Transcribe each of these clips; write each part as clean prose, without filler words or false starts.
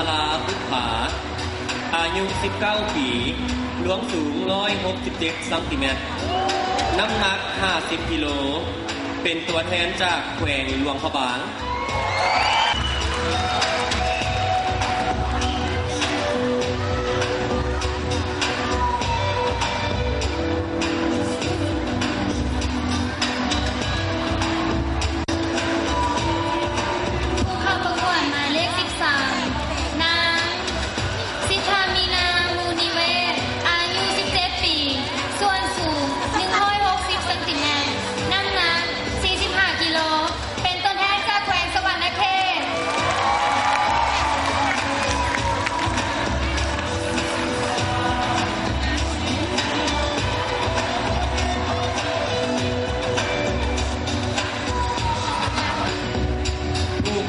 ลาบุภาอายุ19ปีหลวงสูง167เซนติเมตรน้ำหนัก50กิโลเป็นตัวแทนจากแขวงหลวงพระบาง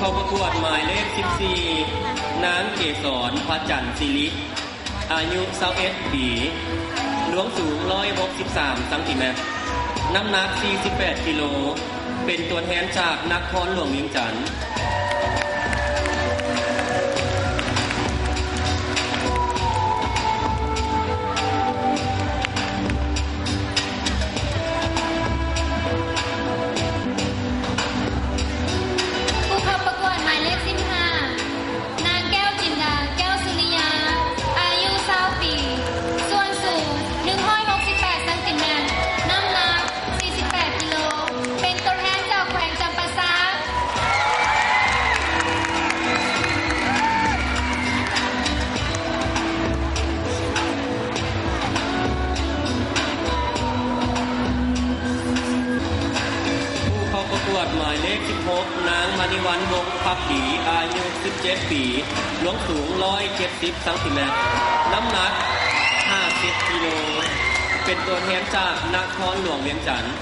เข้าประกวดหมายเลข14นางเกษรพระจันทร์ศิริอายุ21ปีหลวงสูง163เซนติเมตรน้ำหนัก48กิโลเป็นตัวแทนจากนครหลวงเวียงจันทร์หมายเลข16นางมณีวรรณวงศ์ภักดีอายุ17ปีหลวงสูง170เซนติเมตรน้ำหนัก50กิโลเป็นตัวแทนจากนครหลวงเวียงจันทร์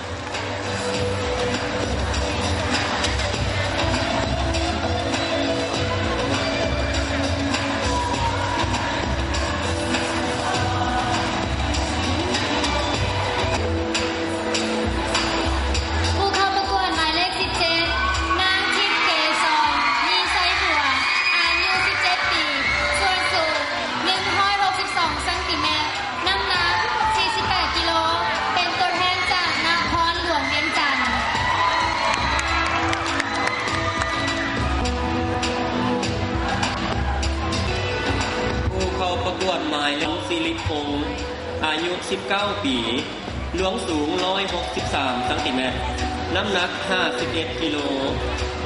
ประกวดหมายเลขศิริพงศ์อายุ19ปีหลวงสูง163เซนติเมตรน้ำหนัก51กิโล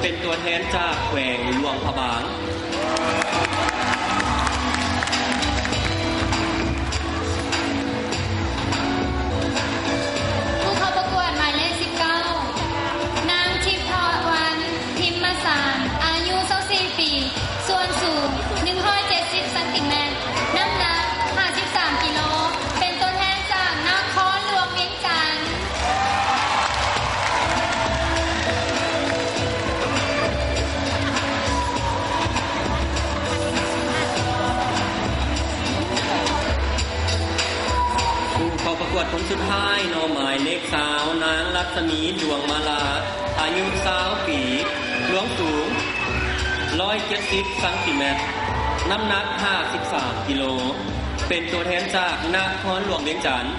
เป็นตัวแทนจากแขวงหลวงพระบางผู้เข้าประกวดหมายเลข19นางทิพย์วรรณพิมพ์สารอายุ24ปีส่วนสูง170เซนติเมตรน้ำหนัก53กิโลเป็นตัวแทนจากนครหลวงเวียงจันทร์ผู้เข้าประกวดคนสุดท้ายหมายเลข20นางลักษมีดวงมาลาอายุ20ปีหลวงสูง170เซนติเมตรน้ำหนัก53กิโลเป็นตัวแทนจากนครหลวงเวียงจันทร์